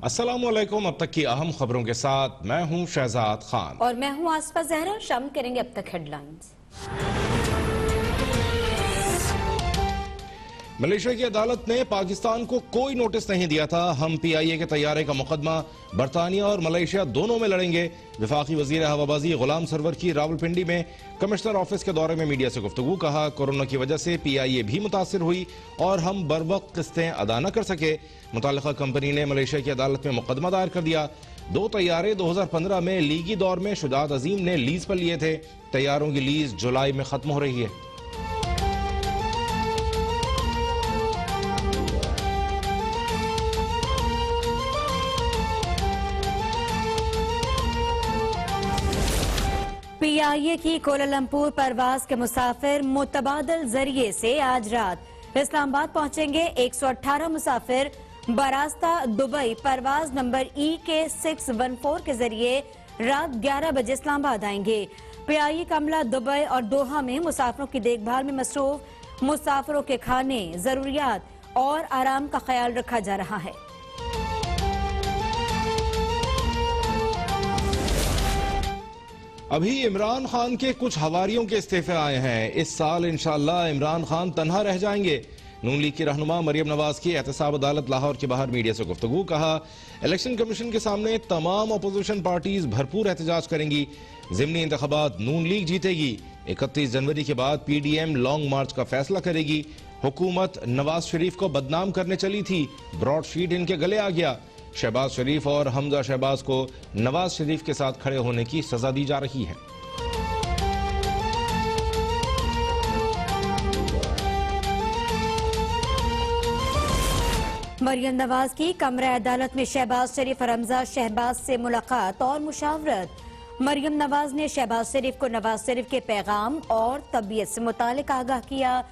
अस्सलामुअलैकुम। अब तक की अहम खबरों के साथ मैं हूं शहजाद खान और मैं हूं आसफा जहरा। शामिल करेंगे अब तक हेडलाइंस। मलेशिया की अदालत ने पाकिस्तान को कोई नोटिस नहीं दिया था। हम पीआईए के तैयारे का मुकदमा बरतानिया और मलेशिया दोनों में लड़ेंगे। वफाकी वजीर हवाबाजी गुलाम सरवर की रावलपिंडी में कमिश्नर ऑफिस के दौरे में मीडिया से गुफ्तगू। कहा, कोरोना की वजह से पीआईए भी मुतासिर हुई और हम बरवक्त किस्तें अदा न कर सके। मुताल्लिका कंपनी ने मलेशिया की अदालत में मुकदमा दायर कर दिया। 2 तैयारे 2015 में लीगी दौर में शुजात अजीम ने लीज पर लिए थे। तैयारों की लीज जुलाई में खत्म हो रही है। पीआईए की कोलालंपुर परवाज के मुसाफिर मुतबादल जरिए से आज रात इस्लामाबाद पहुंचेंगे। 118 मुसाफिर बरास्ता दुबई परवाज नंबर EK 614 के जरिए रात 11 बजे इस्लामाबाद आएंगे। पीआईए का अमला दुबई और दोहा में मुसाफिरों की देखभाल में मसरूफ। मुसाफिरों के खाने, जरूरियात और आराम का ख्याल रखा जा रहा है। अभी इमरान खान के कुछ हवारियों के इस्तीफे आए हैं। इस साल इंशाअल्लाह इमरान खान तन्हा रह जाएंगे। नून लीग की रहनुमा मरियम नवाज की एहतसाब अदालत लाहौर के बाहर मीडिया से गुफ्तगू। कहा, इलेक्शन कमीशन के सामने तमाम अपोजिशन पार्टीज भरपूर एहतजाज करेंगी। ज़िमनी इंतखाबात नून लीग जीतेगी। 31 जनवरी के बाद PDM लॉन्ग मार्च का फैसला करेगी। हुकूमत नवाज शरीफ को बदनाम करने चली थी, ब्रॉडशीट इनके गले आ गया। शहबाज शरीफ और हमजा शहबाज को नवाज शरीफ के साथ खड़े होने की सजा दी जा रही है। मरियम नवाज की कमरा अदालत में शहबाज शरीफ और हमजा शहबाज से मुलाकात और मुशावरत। मरियम नवाज ने शहबाज शरीफ को नवाज शरीफ के पैगाम और तबीयत से मुतालिक आगाह किया।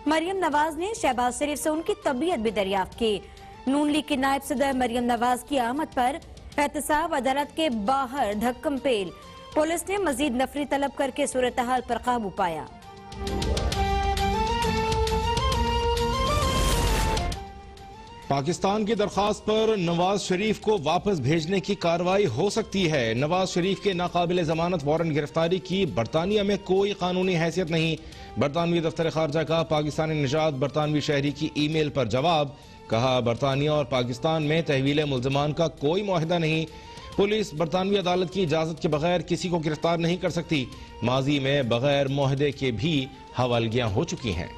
मरियम नवाज ने शहबाज शरीफ से उनकी तबीयत भी दरियाफ्त की। नून लीग की नायब सदर मरियम नवाज की आमद पर एहतसाब अदालत के बाहर धक्कम पेल। पुलिस ने मजीद नफरी तलब करके सूरत हाल पर काबू पाया। पाकिस्तान की दरखास्त पर नवाज शरीफ को वापस भेजने की कार्रवाई हो सकती है। नवाज शरीफ के नाकाबिले जमानत वारंट गिरफ्तारी की बरतानिया में कोई कानूनी हैसियत नहीं। बरतानवी दफ्तर खारजा का पाकिस्तानी निजात बरतानवी शहरी की ईमेल पर जवाब। कहा, बरतानिया और पाकिस्तान में तहवील मुल्जमान का कोई मुआहिदा नहीं। पुलिस बरतानवी अदालत की इजाजत के बगैर किसी को गिरफ्तार नहीं कर सकती। माजी में बगैर मुआहदे के भी हवालगियां हो चुकी हैं।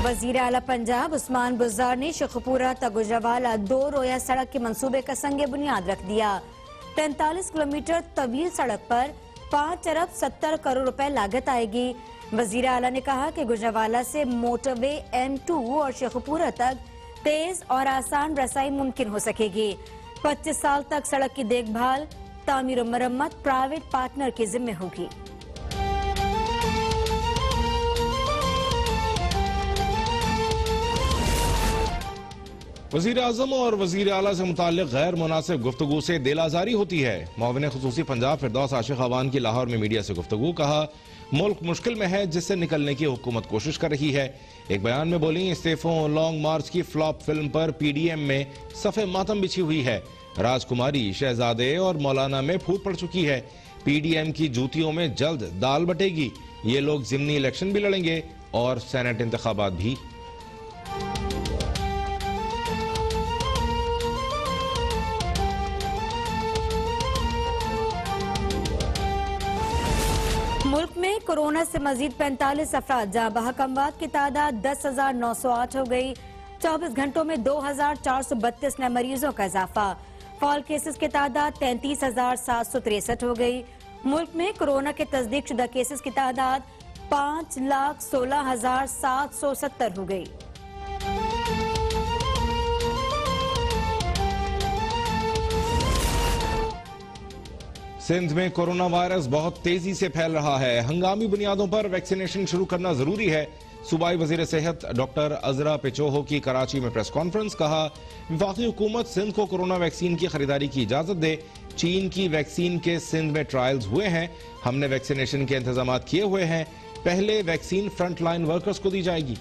वजीर आला पंजाब उस्मान बुज़दार ने शेखुपुरा तगुजवाला 2 रोया सड़क के मंसूबे का संगे बुनियाद रख दिया। 43 किलोमीटर तवील सड़क पर 5 अरब 70 करोड़ रुपए लागत आएगी। वजीर आला ने कहा कि गुजरावाला से मोटरवे M2 और शेखुपुरा तक तेज और आसान रसाई मुमकिन हो सकेगी। 25 साल तक सड़क की देखभाल, तामीर और मरम्मत प्राइवेट पार्टनर के जिम्मे होगी। वजीर आजम और वजीर आला से मुताल्लिक गैर मुनासिब गुफ्तगू से दिल आजारी होती है। मुआविन खुसूसी पंजाब फिरदौस आशिक अवान की लाहौर में मीडिया से गुफ्तगू। कहा, मुल्क मुश्किल में है जिससे निकलने की हुकूमत कोशिश कर रही है। एक बयान में बोली, इस्तीफों लॉन्ग मार्च की फ्लॉप फिल्म पर PDM में सफ़े मातम बिछी हुई है। राजकुमारी, शहजादे और मौलाना में फूट पड़ चुकी है। PDM की जूतियों में जल्द दाल बटेगी। ये लोग ज़िमनी इलेक्शन भी लड़ेंगे और सेनेट इंतखाबात भी। मुल्क में कोरोना से मजीद 45 अफराद जहां बहक अमवात की तादाद 10,908 हो गई। 24 घंटों में 2,432 नए मरीजों का इजाफा। फॉल केसेस की तादाद 33,763 हो गई। मुल्क में कोरोना के तस्दीक शुदा केसेस की तादाद 5,16,770 हो गई। सिंध में कोरोना वायरस बहुत तेजी से फैल रहा है। हंगामी बुनियादों पर वैक्सीनेशन शुरू करना जरूरी है। सूबाई वजीर सेहत डॉक्टर अजरा पेचोहो की कराची में प्रेस कॉन्फ्रेंस। कहा, वफाकी हुकूमत सिंध को कोरोना वैक्सीन की खरीदारी की इजाजत दे। चीन की वैक्सीन के सिंध में ट्रायल्स हुए हैं। हमने वैक्सीनेशन के इंतजाम किए हुए हैं। पहले वैक्सीन फ्रंट लाइन वर्कर्स को दी जाएगी।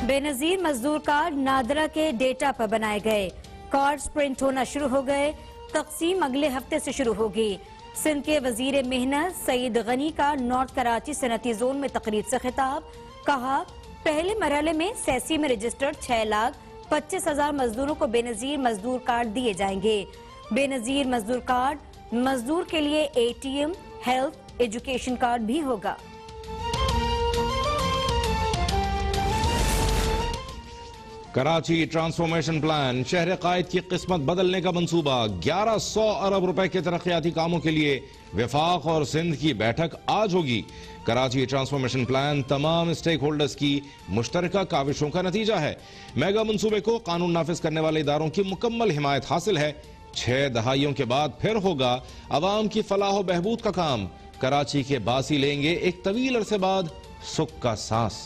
बेनजीर मजदूर कार्ड नादरा के डेटा पर बनाए गए। कार्ड्स प्रिंट होना शुरू हो गए। तकसीम अगले हफ्ते से शुरू होगी। सिंध के वजीर मेहनत सईद गनी का नॉर्थ कराची सनती जोन में तकरीर से खिताब। कहा, पहले मरहले में सैसी में रजिस्टर्ड 6,25,000 मजदूरों को बेनजीर मजदूर कार्ड दिए जाएंगे। बेनजीर मजदूर कार्ड मजदूर के लिए ATM, हेल्थ, एजुकेशन कार्ड भी होगा। कराची ट्रांसफॉर्मेशन प्लान, शहर कायद की किस्मत बदलने का मंसूबा। 1100 अरब रुपए के तरक्याती कामों के लिए वफाक और सिंध की बैठक आज होगी। कराची ट्रांसफॉर्मेशन प्लान तमाम स्टेक होल्डर्स की मुश्तरका काविशों का नतीजा है। मेगा मंसूबे को कानून नाफिज करने वाले इदारों की मुकम्मल हिमायत हासिल है। 6 दहाइयों के बाद फिर होगा अवाम की फलाह बहबूद का काम। कराची के बासी लेंगे एक तवील अरसे बाद सुख का सांस।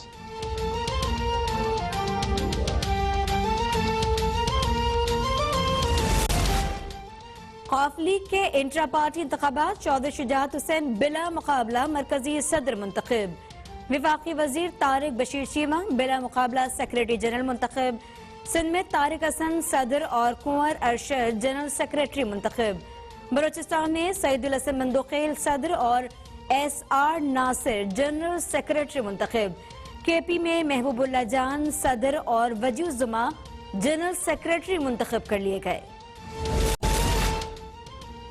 खौफ लीग के इंट्रा पार्टी इंतखाबात, चौधरी शुजात हुसैन बिला मुकाबला मरकजी सदर मुंतखब। विफाकी वजीर तारिक बशीर चीमा बिला मुकाबला सेक्रेटरी जनरल मुंतखब। सिंध में तारिक हसन सदर और कुंवर अरशद जनरल सेक्रेटरी मुंतखब। बलोचिस्तान में सईदुल हसन मंदोखेल सदर और SR नासिर जनरल सेक्रेटरी मुंतखब। KP में महबूबुल्लाह जान सदर और वजूजुमा जनरल सेक्रेटरी मुंतखब कर लिए गए।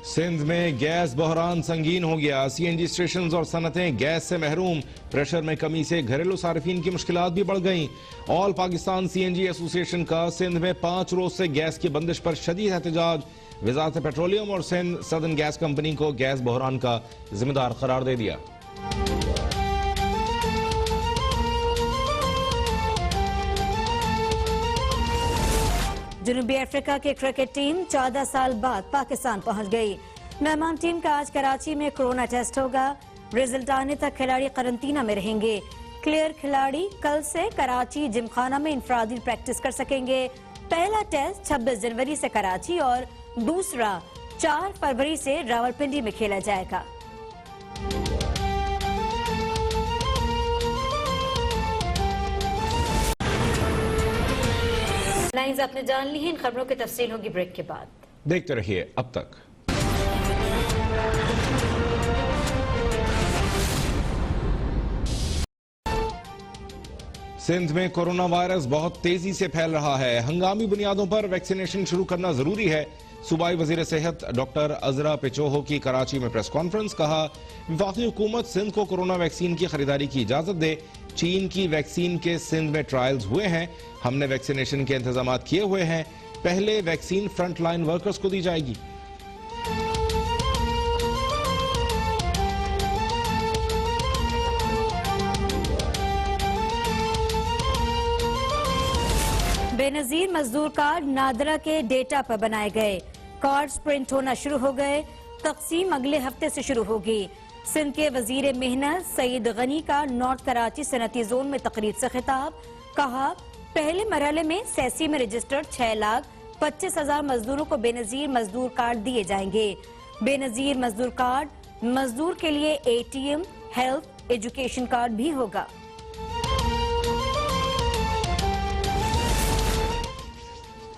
सिंध में गैस बहरान संगीन हो गया। CNG स्टेशन और सनतें गैस से महरूम। प्रेशर में कमी से घरेलू सार्फिन की मुश्किलात भी बढ़ गईं। ऑल पाकिस्तान CNG एसोसिएशन का सिंध में 5 रोज से गैस की बंदिश पर शदीद एहतजाज। वजारत पेट्रोलियम और सिंध सदर्न गैस कंपनी को गैस बहरान का जिम्मेदार करार दे दिया। जनूबी अफ्रीका की क्रिकेट टीम 14 साल बाद पाकिस्तान पहुंच गई। मेहमान टीम का आज कराची में कोरोना टेस्ट होगा। रिजल्ट आने तक खिलाड़ी क्वारंटीना में रहेंगे। क्लियर खिलाड़ी कल से कराची जिमखाना में इंफरादी प्रैक्टिस कर सकेंगे। पहला टेस्ट 26 जनवरी से कराची और दूसरा 4 फरवरी से रावलपिंडी में खेला जाएगा। लाइन्स आपने जान ली हैं। इन खबरों की तफसील होगी ब्रेक के बाद। देखते रहिए अब तक। सिंध में कोरोना वायरस बहुत तेजी से फैल रहा है। हंगामी बुनियादों पर वैक्सीनेशन शुरू करना जरूरी है। सूबाई वजीर सेहत डॉक्टर अजरा पेचोहो की कराची में प्रेस कॉन्फ्रेंस। कहा, वफाकी हुकूमत सिंध को कोरोना वैक्सीन की खरीदारी की इजाजत दे। चीन की वैक्सीन के सिंध में ट्रायल्स हुए हैं। हमने वैक्सीनेशन के इंतजाम किए हुए हैं। पहले वैक्सीन फ्रंट लाइन वर्कर्स को दी जाएगी। बेनजीर मजदूर कार्ड नादरा के डेटा पर बनाए गए। कार्ड्स प्रिंट होना शुरू हो गए। तकसीम अगले हफ्ते से शुरू होगी। सिंध के वजीर मेहनत सईद गनी का नॉर्थ कराची सनती जोन में तकरीर से खिताब। कहा, पहले मरहले में सैसी में रजिस्टर्ड 6,25,000 मजदूरों को बेनजीर मजदूर कार्ड दिए जाएंगे। बेनजीर मजदूर कार्ड मजदूर के लिए ATM, हेल्थ, एजुकेशन कार्ड भी होगा।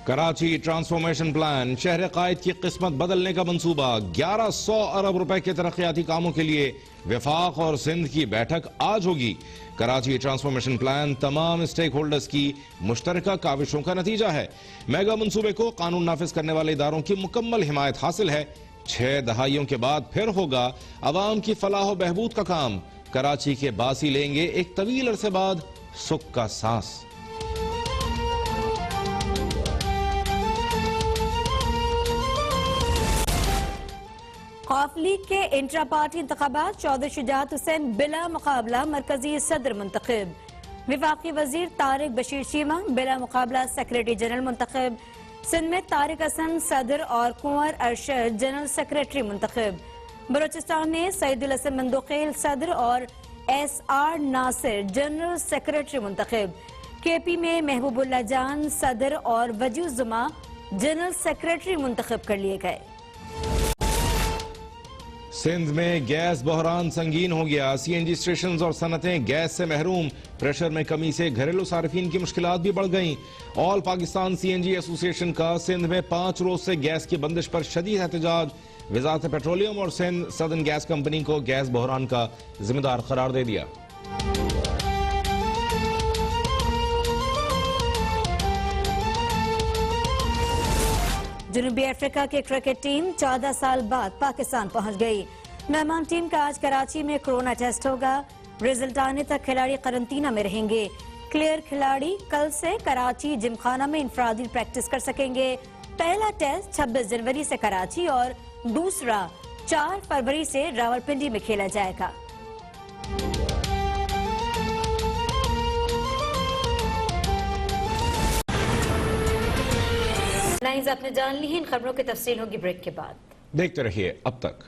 कराची ट्रांसफॉर्मेशन प्लान, शहर कायद की किस्मत बदलने का मंसूबा। 1100 अरब रुपए के तरक्याती कामों के लिए वफाक और सिंध की बैठक आज होगी। कराची ट्रांसफॉर्मेशन प्लान तमाम स्टेक होल्डर्स की मुश्तरका काविशों का नतीजा है। मेगा मंसूबे को कानून नाफिज करने वाले इदारों की मुकम्मल हिमायत हासिल है। 6 दहाइयों के बाद फिर होगा अवाम की फलाह बहबूद का काम। कराची के बासी लेंगे एक तवील अरसे बाद सुख का सांस। खौफ लीग के इंट्रा पार्टी इंतखाबात, चौधरी शुजात हुसैन बिला मुकाबला मरकजी सदर मुंतखब। विफाकी वजीर तारिक बशीर चीमा बिला मुकाबला सेक्रेटरी जनरल मुंतखब। सिंध में तारिक हसन सदर और कुंवर अरशद जनरल सेक्रेटरी मुंतखब। बलोचिस्तान में सईदुल हसन मंदोखेल सदर और SR नासिर जनरल सेक्रेटरी मुंतखब। KP में महबूबुल्लाह जान सदर और वजूद जुमा जनरल सेक्रेटरी मुंतखब कर लिए गए। सिंध में गैस बहरान संगीन हो गया। CNG स्टेशन और सनतें गैस से महरूम। प्रेशर में कमी से घरेलू सार्फिन की मुश्किलात भी बढ़ गईं। ऑल पाकिस्तान CNG एसोसिएशन का सिंध में 5 रोज से गैस की बंदिश पर शदीद एहतजाज। वजारत पेट्रोलियम और सिंध सदर्न गैस कंपनी को गैस बहरान का जिम्मेदार करार दे दिया। जनूबी अफ्रीका की क्रिकेट टीम 14 साल बाद पाकिस्तान पहुंच गई। मेहमान टीम का आज कराची में कोरोना टेस्ट होगा। रिजल्ट आने तक खिलाड़ी क्वारंटीना में रहेंगे। क्लियर खिलाड़ी कल से कराची जिमखाना में इंफरादी प्रैक्टिस कर सकेंगे। पहला टेस्ट 26 जनवरी से कराची और दूसरा 4 फरवरी से रावलपिंडी में खेला जाएगा। लाइन्स आपने जान ली हैं। इन खबरों की तफसील होगी ब्रेक के बाद। देखते रहिए अब तक।